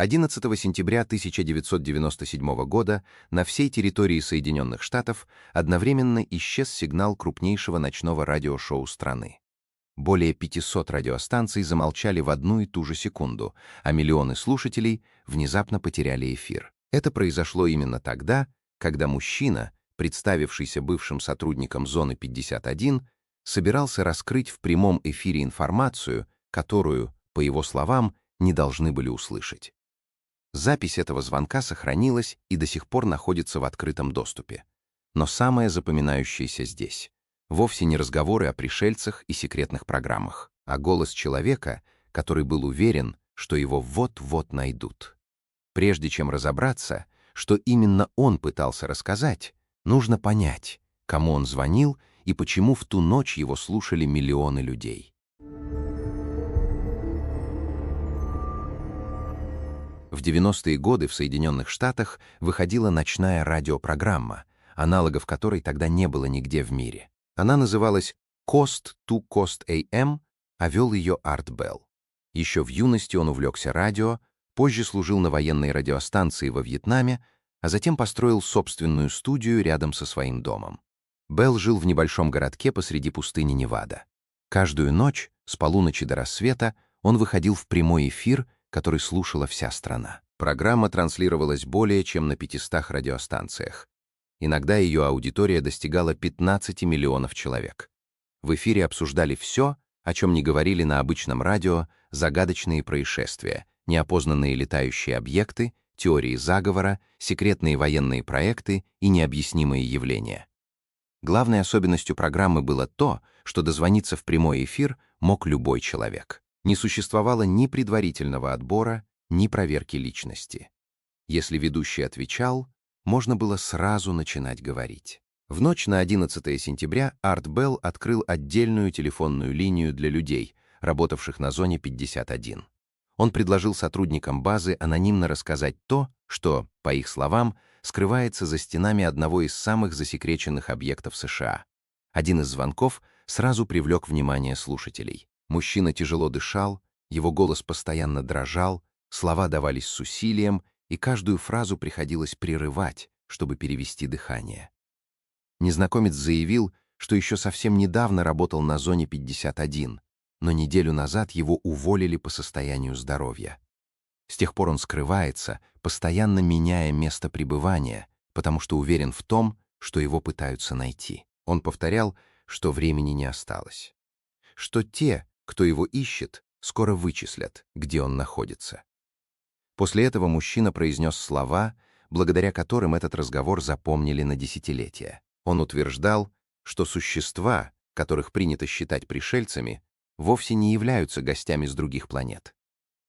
11 сентября 1997 года на всей территории Соединенных Штатов одновременно исчез сигнал крупнейшего ночного радиошоу страны. Более 500 радиостанций замолчали в одну и ту же секунду, а миллионы слушателей внезапно потеряли эфир. Это произошло именно тогда, когда мужчина, представившийся бывшим сотрудником Зоны 51, собирался раскрыть в прямом эфире информацию, которую, по его словам, не должны были услышать. Запись этого звонка сохранилась и до сих пор находится в открытом доступе. Но самое запоминающееся здесь вовсе не разговоры о пришельцах и секретных программах, а голос человека, который был уверен, что его вот-вот найдут. Прежде чем разобраться, что именно он пытался рассказать, нужно понять, кому он звонил и почему в ту ночь его слушали миллионы людей. В 90-е годы в Соединенных Штатах выходила ночная радиопрограмма, аналогов которой тогда не было нигде в мире. Она называлась Coast to Coast AM, а вел ее Арт Белл. Еще в юности он увлекся радио, позже служил на военной радиостанции во Вьетнаме, а затем построил собственную студию рядом со своим домом. Белл жил в небольшом городке посреди пустыни Невада. Каждую ночь, с полуночи до рассвета, он выходил в прямой эфир, который слушала вся страна. Программа транслировалась более чем на 500 радиостанциях. Иногда ее аудитория достигала 15 миллионов человек. В эфире обсуждали все, о чем не говорили на обычном радио: загадочные происшествия, неопознанные летающие объекты, теории заговора, секретные военные проекты и необъяснимые явления. Главной особенностью программы было то, что дозвониться в прямой эфир мог любой человек. Не существовало ни предварительного отбора, ни проверки личности. Если ведущий отвечал, можно было сразу начинать говорить. В ночь на 11 сентября Арт Белл открыл отдельную телефонную линию для людей, работавших на Зоне 51. Он предложил сотрудникам базы анонимно рассказать то, что, по их словам, скрывается за стенами одного из самых засекреченных объектов США. Один из звонков сразу привлек внимание слушателей. Мужчина тяжело дышал, его голос постоянно дрожал, слова давались с усилием, и каждую фразу приходилось прерывать, чтобы перевести дыхание. Незнакомец заявил, что еще совсем недавно работал на Зоне 51, но неделю назад его уволили по состоянию здоровья. С тех пор он скрывается, постоянно меняя место пребывания, потому что уверен в том, что его пытаются найти. Он повторял, что времени не осталось, что те, кто его ищет, скоро вычислят, где он находится. После этого мужчина произнес слова, благодаря которым этот разговор запомнили на десятилетия. Он утверждал, что существа, которых принято считать пришельцами, вовсе не являются гостями с других планет.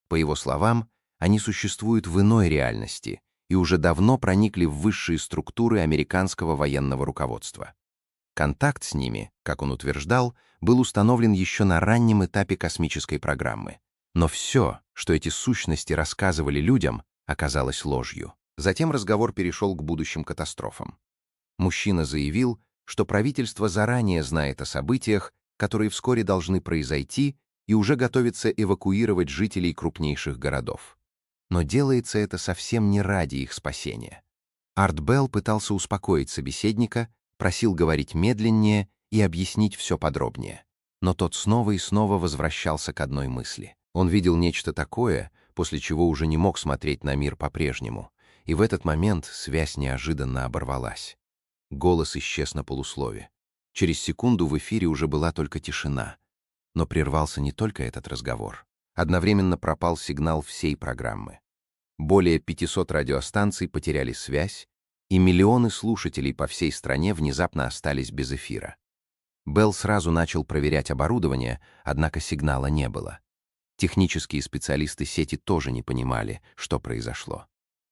По его словам, они существуют в иной реальности и уже давно проникли в высшие структуры американского военного руководства. Контакт с ними, как он утверждал, был установлен еще на раннем этапе космической программы. Но все, что эти сущности рассказывали людям, оказалось ложью. Затем разговор перешел к будущим катастрофам. Мужчина заявил, что правительство заранее знает о событиях, которые вскоре должны произойти, и уже готовится эвакуировать жителей крупнейших городов. Но делается это совсем не ради их спасения. Арт Белл пытался успокоить собеседника, просил говорить медленнее и объяснить все подробнее. Но тот снова и снова возвращался к одной мысли. Он видел нечто такое, после чего уже не мог смотреть на мир по-прежнему, и в этот момент связь неожиданно оборвалась. Голос исчез на полуслове. Через секунду в эфире уже была только тишина. Но прервался не только этот разговор. Одновременно пропал сигнал всей программы. Более 500 радиостанций потеряли связь, и миллионы слушателей по всей стране внезапно остались без эфира. Белл сразу начал проверять оборудование, однако сигнала не было. Технические специалисты сети тоже не понимали, что произошло.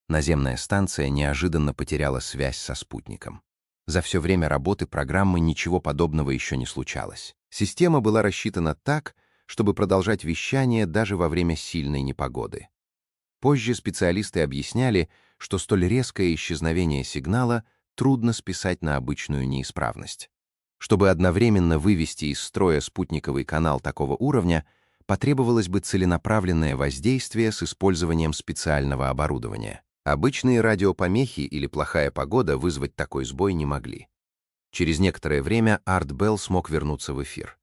Наземная станция неожиданно потеряла связь со спутником. За все время работы программы ничего подобного еще не случалось. Система была рассчитана так, чтобы продолжать вещание даже во время сильной непогоды. Позже специалисты объясняли, что столь резкое исчезновение сигнала трудно списать на обычную неисправность. Чтобы одновременно вывести из строя спутниковый канал такого уровня, потребовалось бы целенаправленное воздействие с использованием специального оборудования. Обычные радиопомехи или плохая погода вызвать такой сбой не могли. Через некоторое время Арт Белл смог вернуться в эфир.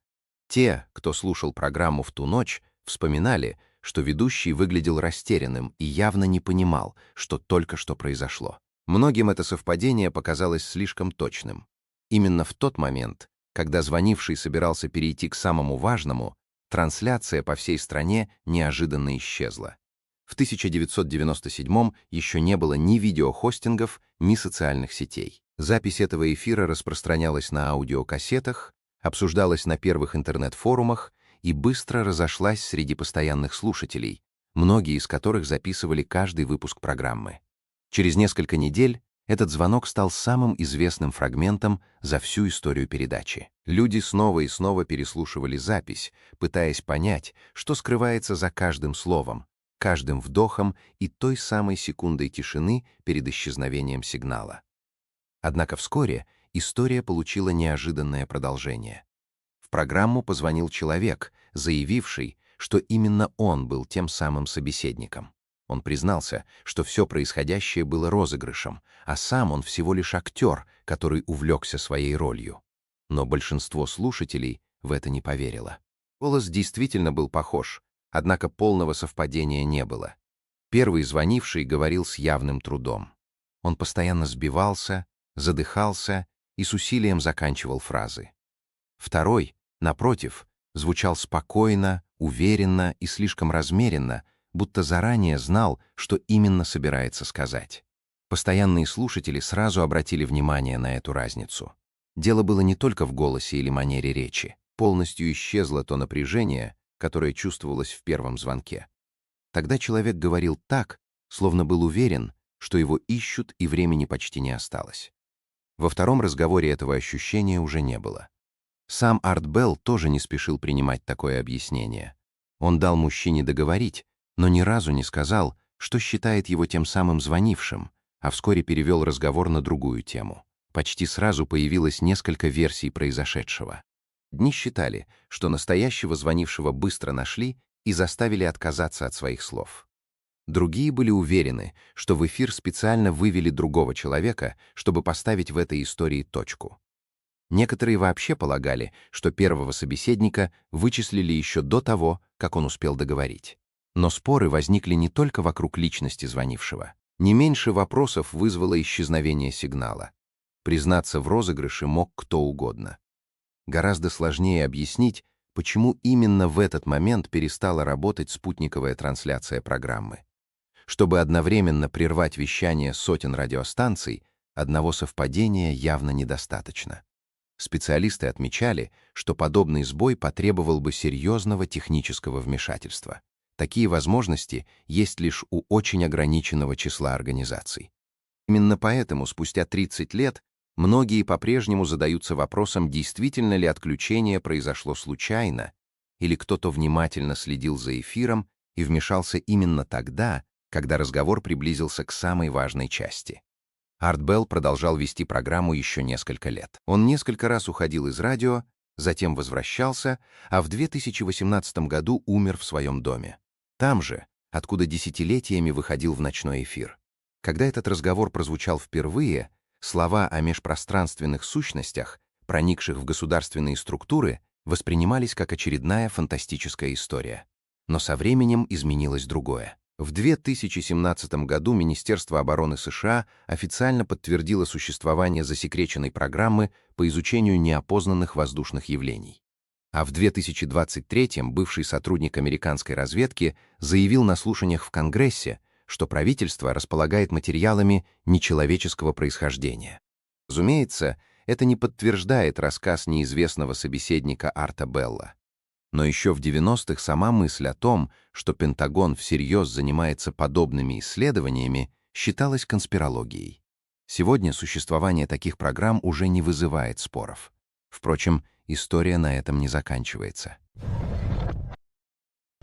Те, кто слушал программу в ту ночь, вспоминали, что ведущий выглядел растерянным и явно не понимал, что только что произошло. Многим это совпадение показалось слишком точным. Именно в тот момент, когда звонивший собирался перейти к самому важному, трансляция по всей стране неожиданно исчезла. В 1997-м еще не было ни видеохостингов, ни социальных сетей. Запись этого эфира распространялась на аудиокассетах, обсуждалась на первых интернет-форумах и быстро разошлась среди постоянных слушателей, многие из которых записывали каждый выпуск программы. Через несколько недель этот звонок стал самым известным фрагментом за всю историю передачи. Люди снова и снова переслушивали запись, пытаясь понять, что скрывается за каждым словом, каждым вдохом и той самой секундой тишины перед исчезновением сигнала. Однако вскоре история получила неожиданное продолжение. В программу позвонил человек, заявивший, что именно он был тем самым собеседником. Он признался, что все происходящее было розыгрышем, а сам он всего лишь актер, который увлекся своей ролью. Но большинство слушателей в это не поверило. Голос действительно был похож, однако полного совпадения не было. Первый звонивший говорил с явным трудом. Он постоянно сбивался, задыхался и с усилием заканчивал фразы. Второй, напротив, звучал спокойно, уверенно и слишком размеренно, будто заранее знал, что именно собирается сказать. Постоянные слушатели сразу обратили внимание на эту разницу. Дело было не только в голосе или манере речи. Полностью исчезло то напряжение, которое чувствовалось в первом звонке. Тогда человек говорил так, словно был уверен, что его ищут и времени почти не осталось. Во втором разговоре этого ощущения уже не было. Сам Арт Белл тоже не спешил принимать такое объяснение. Он дал мужчине договорить, но ни разу не сказал, что считает его тем самым звонившим, а вскоре перевел разговор на другую тему. Почти сразу появилось несколько версий произошедшего. Одни считали, что настоящего звонившего быстро нашли и заставили отказаться от своих слов. Другие были уверены, что в эфир специально вывели другого человека, чтобы поставить в этой истории точку. Некоторые вообще полагали, что первого собеседника вычислили еще до того, как он успел договорить. Но споры возникли не только вокруг личности звонившего. Не меньше вопросов вызвало исчезновение сигнала. Признаться в розыгрыше мог кто угодно. Гораздо сложнее объяснить, почему именно в этот момент перестала работать спутниковая трансляция программы. Чтобы одновременно прервать вещание сотен радиостанций, одного совпадения явно недостаточно. Специалисты отмечали, что подобный сбой потребовал бы серьезного технического вмешательства. Такие возможности есть лишь у очень ограниченного числа организаций. Именно поэтому спустя 30 лет многие по-прежнему задаются вопросом, действительно ли отключение произошло случайно, или кто-то внимательно следил за эфиром и вмешался именно тогда, когда разговор приблизился к самой важной части. Арт Белл продолжал вести программу еще несколько лет. Он несколько раз уходил из радио, затем возвращался, а в 2018 году умер в своем доме. Там же, откуда десятилетиями выходил в ночной эфир. Когда этот разговор прозвучал впервые, слова о межпространственных сущностях, проникших в государственные структуры, воспринимались как очередная фантастическая история. Но со временем изменилось другое. В 2017 году Министерство обороны США официально подтвердило существование засекреченной программы по изучению неопознанных воздушных явлений. А в 2023-м бывший сотрудник американской разведки заявил на слушаниях в Конгрессе, что правительство располагает материалами нечеловеческого происхождения. Разумеется, это не подтверждает рассказ неизвестного собеседника Арта Белла. Но еще в 90-х сама мысль о том, что Пентагон всерьез занимается подобными исследованиями, считалась конспирологией. Сегодня существование таких программ уже не вызывает споров. Впрочем, история на этом не заканчивается.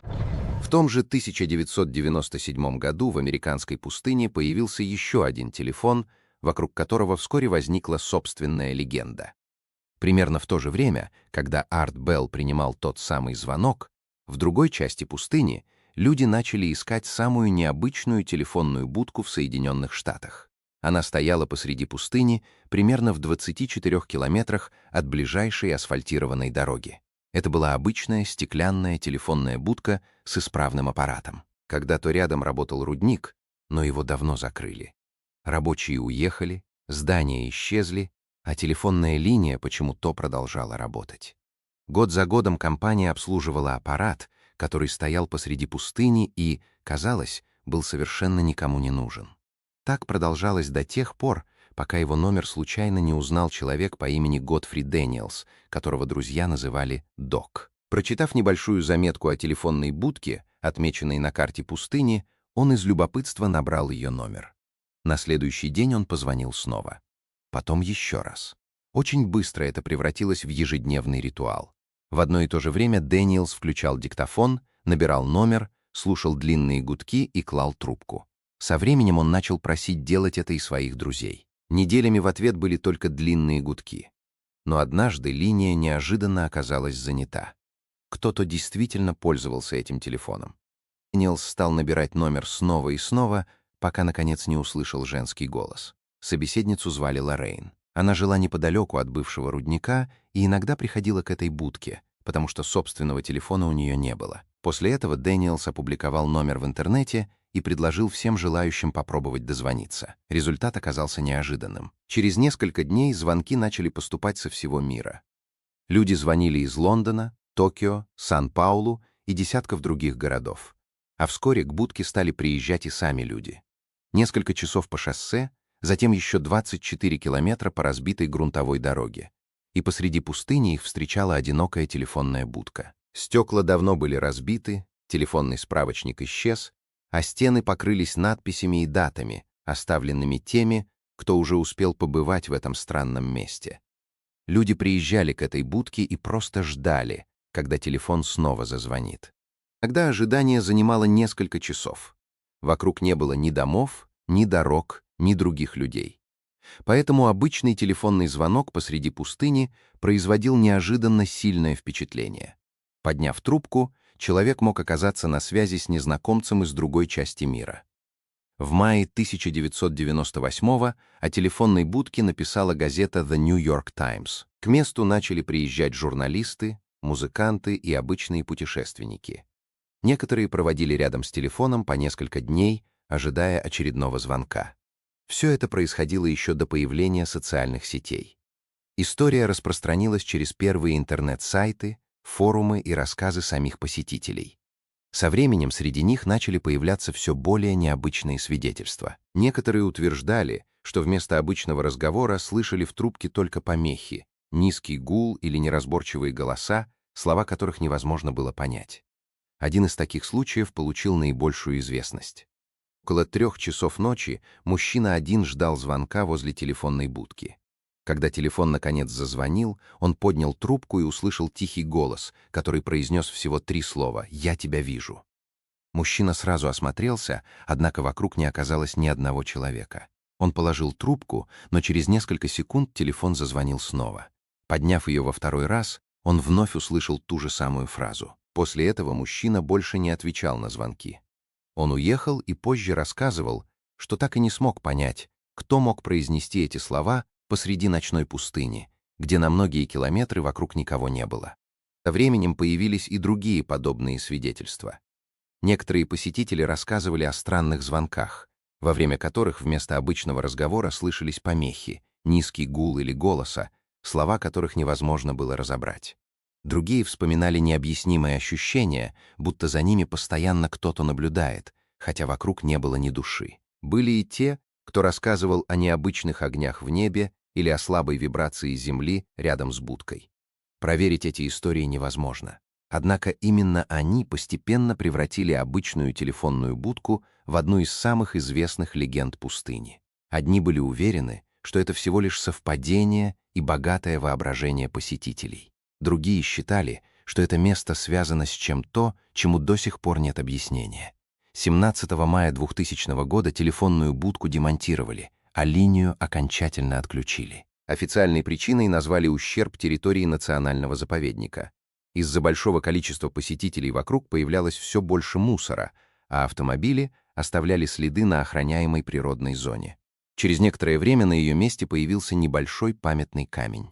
В том же 1997 году в американской пустыне появился еще один телефон, вокруг которого вскоре возникла собственная легенда. Примерно в то же время, когда Арт Белл принимал тот самый звонок, В другой части пустыни люди начали искать самую необычную телефонную будку в Соединенных Штатах. Она стояла посреди пустыни, примерно в 24 километрах от ближайшей асфальтированной дороги. Это была обычная стеклянная телефонная будка с исправным аппаратом. Когда-то рядом работал рудник, но его давно закрыли. Рабочие уехали, здания исчезли, а телефонная линия почему-то продолжала работать. Год за годом компания обслуживала аппарат, который стоял посреди пустыни и, казалось, был совершенно никому не нужен. Так продолжалось до тех пор, пока его номер случайно не узнал человек по имени Годфри Дэниелс, которого друзья называли Док. Прочитав небольшую заметку о телефонной будке, отмеченной на карте пустыни, он из любопытства набрал ее номер. На следующий день он позвонил снова. Потом еще раз. Очень быстро это превратилось в ежедневный ритуал. В одно и то же время Дэниелс включал диктофон, набирал номер, слушал длинные гудки и клал трубку. Со временем он начал просить делать это и своих друзей. Неделями в ответ были только длинные гудки. Но однажды линия неожиданно оказалась занята. Кто-то действительно пользовался этим телефоном. Дэниелс стал набирать номер снова и снова, пока, наконец, не услышал женский голос. Собеседницу звали Лоррейн. Она жила неподалеку от бывшего рудника и иногда приходила к этой будке, потому что собственного телефона у нее не было. После этого Дэниелс опубликовал номер в интернете и предложил всем желающим попробовать дозвониться. Результат оказался неожиданным. Через несколько дней звонки начали поступать со всего мира. Люди звонили из Лондона, Токио, Сан-Паулу и десятков других городов. А вскоре к будке стали приезжать и сами люди. Несколько часов по шоссе, затем еще 24 километра по разбитой грунтовой дороге. И посреди пустыни их встречала одинокая телефонная будка. Стекла давно были разбиты, телефонный справочник исчез, а стены покрылись надписями и датами, оставленными теми, кто уже успел побывать в этом странном месте. Люди приезжали к этой будке и просто ждали, когда телефон снова зазвонит. Иногда ожидание занимало несколько часов. Вокруг не было ни домов, ни дорог, ни других людей. Поэтому обычный телефонный звонок посреди пустыни производил неожиданно сильное впечатление. Подняв трубку, человек мог оказаться на связи с незнакомцем из другой части мира. В мае 1998-го о телефонной будке написала газета The New York Times. К месту начали приезжать журналисты, музыканты и обычные путешественники. Некоторые проводили рядом с телефоном по несколько дней, ожидая очередного звонка. Все это происходило еще до появления социальных сетей. История распространилась через первые интернет-сайты, форумы и рассказы самих посетителей. Со временем среди них начали появляться все более необычные свидетельства. Некоторые утверждали, что вместо обычного разговора слышали в трубке только помехи, низкий гул или неразборчивые голоса, слова которых невозможно было понять. Один из таких случаев получил наибольшую известность. Около 3 часов ночи мужчина один ждал звонка возле телефонной будки. Когда телефон наконец зазвонил, он поднял трубку и услышал тихий голос, который произнес всего 3 слова «Я тебя вижу». Мужчина сразу осмотрелся, однако вокруг не оказалось ни одного человека. Он положил трубку, но через несколько секунд телефон зазвонил снова. Подняв ее во второй раз, он вновь услышал ту же самую фразу. После этого мужчина больше не отвечал на звонки. Он уехал и позже рассказывал, что так и не смог понять, кто мог произнести эти слова посреди ночной пустыни, где на многие километры вокруг никого не было. Со временем появились и другие подобные свидетельства. Некоторые посетители рассказывали о странных звонках, во время которых вместо обычного разговора слышались помехи, низкий гул или голоса, слова которых невозможно было разобрать. Другие вспоминали необъяснимое ощущение, будто за ними постоянно кто-то наблюдает, хотя вокруг не было ни души. Были и те, кто рассказывал о необычных огнях в небе или о слабой вибрации земли рядом с будкой. Проверить эти истории невозможно. Однако именно они постепенно превратили обычную телефонную будку в одну из самых известных легенд пустыни. Одни были уверены, что это всего лишь совпадение и богатое воображение посетителей. Другие считали, что это место связано с чем-то, чему до сих пор нет объяснения. 17 мая 2000 года телефонную будку демонтировали, а линию окончательно отключили. Официальной причиной назвали ущерб территории национального заповедника. Из-за большого количества посетителей вокруг появлялось все больше мусора, а автомобили оставляли следы на охраняемой природной зоне. Через некоторое время на ее месте появился небольшой памятный камень.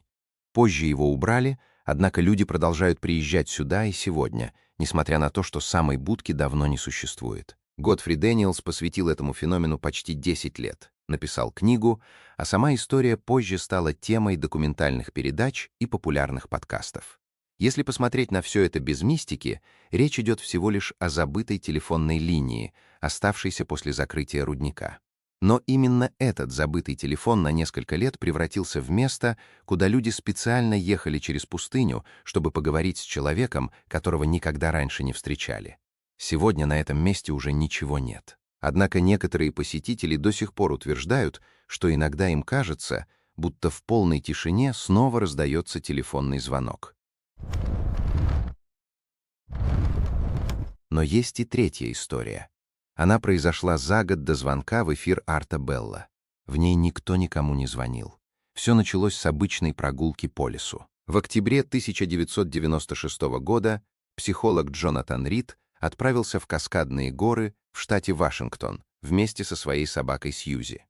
Позже его убрали, однако люди продолжают приезжать сюда и сегодня, несмотря на то, что самой будки давно не существует. Годфри Дэниелс посвятил этому феномену почти 10 лет, написал книгу, а сама история позже стала темой документальных передач и популярных подкастов. Если посмотреть на все это без мистики, речь идет всего лишь о забытой телефонной линии, оставшейся после закрытия рудника. Но именно этот забытый телефон на несколько лет превратился в место, куда люди специально ехали через пустыню, чтобы поговорить с человеком, которого никогда раньше не встречали. Сегодня на этом месте уже ничего нет. Однако некоторые посетители до сих пор утверждают, что иногда им кажется, будто в полной тишине снова раздается телефонный звонок. Но есть и третья история. Она произошла за год до звонка в эфир Арта Белла. В ней никто никому не звонил. Все началось с обычной прогулки по лесу. В октябре 1996 года психолог Джонатан Рид отправился в Каскадные горы в штате Вашингтон вместе со своей собакой Сьюзи.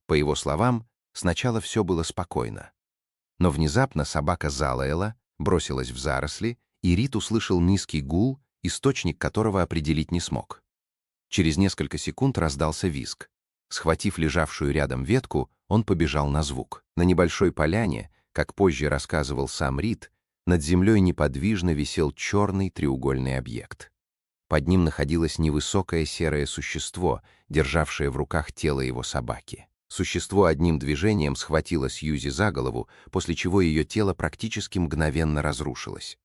По его словам, сначала все было спокойно. Но внезапно собака залаяла, бросилась в заросли, и Рид услышал низкий гул, источник которого определить не смог. Через несколько секунд раздался визг. Схватив лежавшую рядом ветку, он побежал на звук. На небольшой поляне, как позже рассказывал сам Рид, над землей неподвижно висел черный треугольный объект. Под ним находилось невысокое серое существо, державшее в руках тело его собаки. Существо одним движением схватило Сьюзи за голову, после чего ее тело практически мгновенно разрушилось.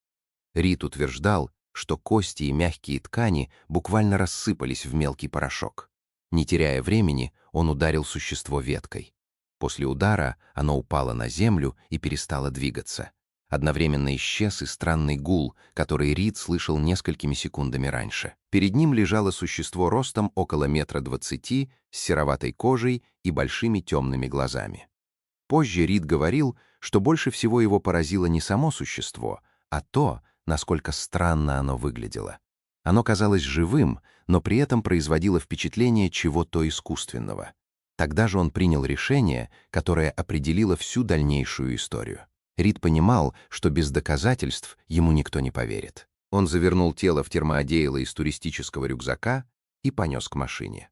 Рид утверждал, что кости и мягкие ткани буквально рассыпались в мелкий порошок. Не теряя времени, он ударил существо веткой. После удара оно упало на землю и перестало двигаться. Одновременно исчез и странный гул, который Рид слышал несколькими секундами раньше. Перед ним лежало существо ростом около 1,20 м, с сероватой кожей и большими темными глазами. Позже Рид говорил, что больше всего его поразило не само существо, а то, насколько странно оно выглядело. Оно казалось живым, но при этом производило впечатление чего-то искусственного. Тогда же он принял решение, которое определило всю дальнейшую историю. Рид понимал, что без доказательств ему никто не поверит. Он завернул тело в термоодеяло из туристического рюкзака и понес к машине.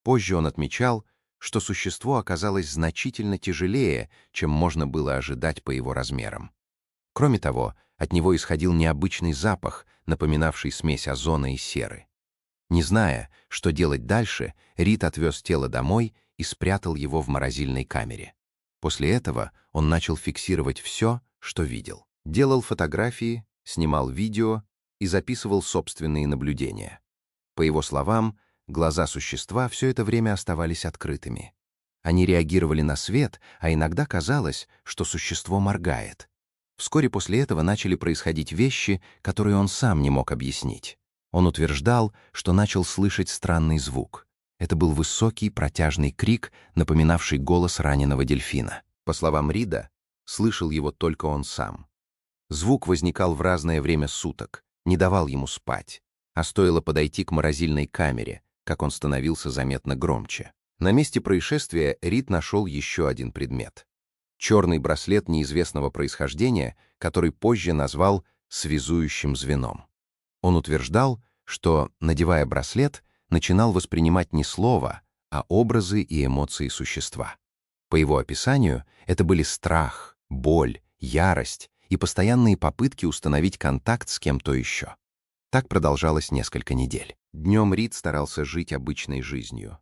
Позже он отмечал, что существо оказалось значительно тяжелее, чем можно было ожидать по его размерам. Кроме того, от него исходил необычный запах, напоминавший смесь озона и серы. Не зная, что делать дальше, Рид отвез тело домой и спрятал его в морозильной камере. После этого он начал фиксировать все, что видел. Делал фотографии, снимал видео и записывал собственные наблюдения. По его словам, глаза существа все это время оставались открытыми. Они реагировали на свет, а иногда казалось, что существо моргает. Вскоре после этого начали происходить вещи, которые он сам не мог объяснить. Он утверждал, что начал слышать странный звук. Это был высокий протяжный крик, напоминавший голос раненого дельфина. По словам Рида, слышал его только он сам. Звук возникал в разное время суток, не давал ему спать, а стоило подойти к морозильной камере, как он становился заметно громче. На месте происшествия Рид нашел еще один предмет. Черный браслет неизвестного происхождения, который позже назвал связующим звеном. Он утверждал, что, надевая браслет, начинал воспринимать не слово, а образы и эмоции существа. По его описанию, это были страх, боль, ярость и постоянные попытки установить контакт с кем-то еще. Так продолжалось несколько недель. Днем Рид старался жить обычной жизнью.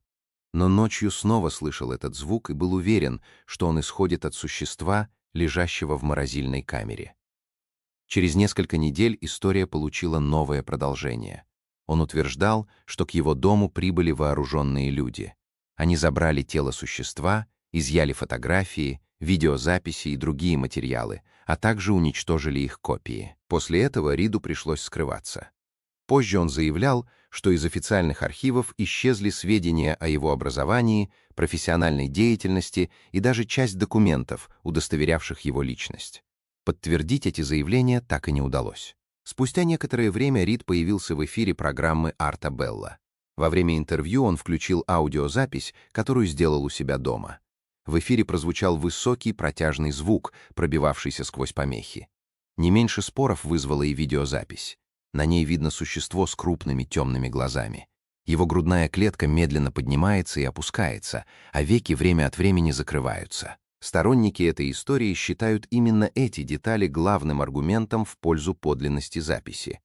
Но ночью снова слышал этот звук и был уверен, что он исходит от существа, лежащего в морозильной камере. Через несколько недель история получила новое продолжение. Он утверждал, что к его дому прибыли вооруженные люди. Они забрали тело существа, изъяли фотографии, видеозаписи и другие материалы, а также уничтожили их копии. После этого Риду пришлось скрываться. Позже он заявлял, что из официальных архивов исчезли сведения о его образовании, профессиональной деятельности и даже часть документов, удостоверявших его личность. Подтвердить эти заявления так и не удалось. Спустя некоторое время Рид появился в эфире программы «Арта Белла». Во время интервью он включил аудиозапись, которую сделал у себя дома. В эфире прозвучал высокий протяжный звук, пробивавшийся сквозь помехи. Не меньше споров вызвала и видеозапись. На ней видно существо с крупными темными глазами. Его грудная клетка медленно поднимается и опускается, а веки время от времени закрываются. Сторонники этой истории считают именно эти детали главным аргументом в пользу подлинности записи.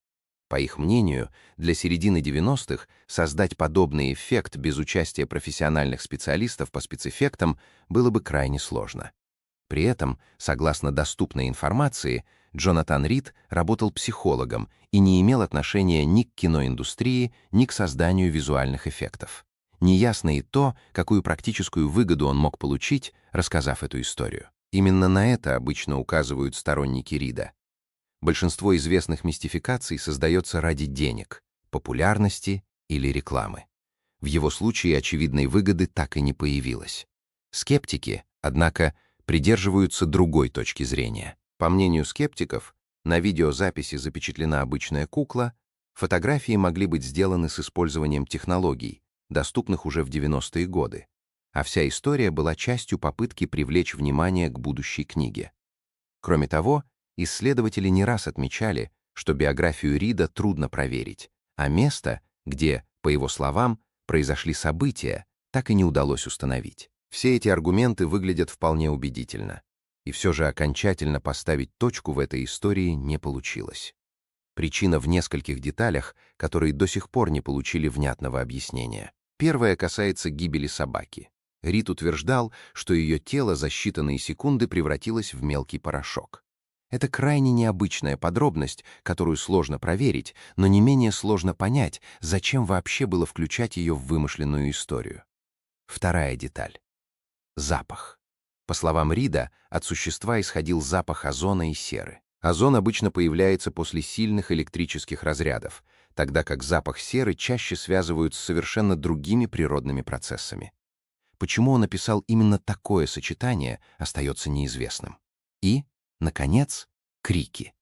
По их мнению, для середины 90-х создать подобный эффект без участия профессиональных специалистов по спецэффектам было бы крайне сложно. При этом, согласно доступной информации, Джонатан Рид работал психологом и не имел отношения ни к киноиндустрии, ни к созданию визуальных эффектов. Неясно и то, какую практическую выгоду он мог получить, рассказав эту историю. Именно на это обычно указывают сторонники Рида. Большинство известных мистификаций создается ради денег, популярности или рекламы. В его случае очевидной выгоды так и не появилось. Скептики, однако, придерживаются другой точки зрения. По мнению скептиков, на видеозаписи запечатлена обычная кукла, фотографии могли быть сделаны с использованием технологий, доступных уже в 90-е годы, а вся история была частью попытки привлечь внимание к будущей книге. Кроме того, исследователи не раз отмечали, что биографию Рида трудно проверить, а место, где, по его словам, произошли события, так и не удалось установить. Все эти аргументы выглядят вполне убедительно, и все же окончательно поставить точку в этой истории не получилось. Причина в нескольких деталях, которые до сих пор не получили внятного объяснения. Первая касается гибели собаки. Рид утверждал, что ее тело за считанные секунды превратилось в мелкий порошок. Это крайне необычная подробность, которую сложно проверить, но не менее сложно понять, зачем вообще было включать ее в вымышленную историю. Вторая деталь. Запах. По словам Рида, от существа исходил запах озона и серы. Озон обычно появляется после сильных электрических разрядов, тогда как запах серы чаще связывают с совершенно другими природными процессами. Почему он описал именно такое сочетание, остается неизвестным. И, наконец, крики.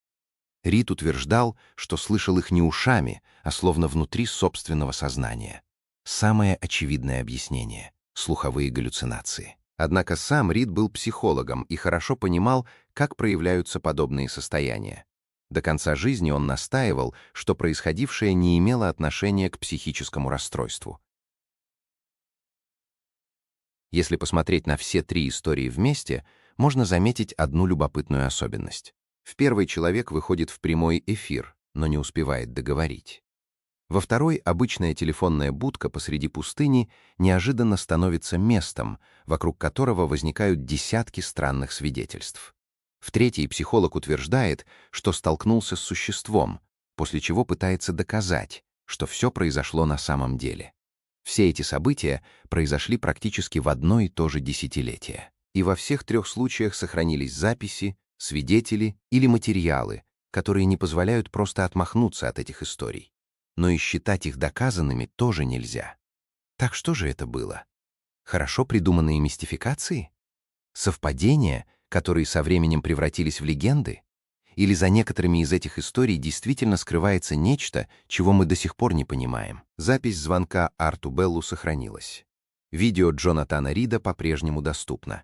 Рид утверждал, что слышал их не ушами, а словно внутри собственного сознания. Самое очевидное объяснение — слуховые галлюцинации. Однако сам Рид был психологом и хорошо понимал, как проявляются подобные состояния. До конца жизни он настаивал, что происходившее не имело отношения к психическому расстройству. Если посмотреть на все три истории вместе, можно заметить одну любопытную особенность. В первой человек выходит в прямой эфир, но не успевает договорить. Во второй обычная телефонная будка посреди пустыни неожиданно становится местом, вокруг которого возникают десятки странных свидетельств. В третьей психолог утверждает, что столкнулся с существом, после чего пытается доказать, что все произошло на самом деле. Все эти события произошли практически в одно и то же десятилетие. И во всех трех случаях сохранились записи, свидетели или материалы, которые не позволяют просто отмахнуться от этих историй. Но и считать их доказанными тоже нельзя. Так что же это было? Хорошо придуманные мистификации? Совпадения, которые со временем превратились в легенды? Или за некоторыми из этих историй действительно скрывается нечто, чего мы до сих пор не понимаем? Запись звонка Арту Беллу сохранилась. Видео Джонатана Рида по-прежнему доступно.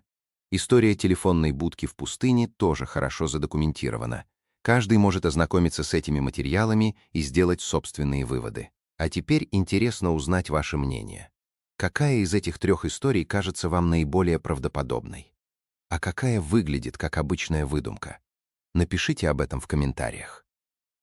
История телефонной будки в пустыне тоже хорошо задокументирована. Каждый может ознакомиться с этими материалами и сделать собственные выводы. А теперь интересно узнать ваше мнение. Какая из этих трех историй кажется вам наиболее правдоподобной? А какая выглядит как обычная выдумка? Напишите об этом в комментариях.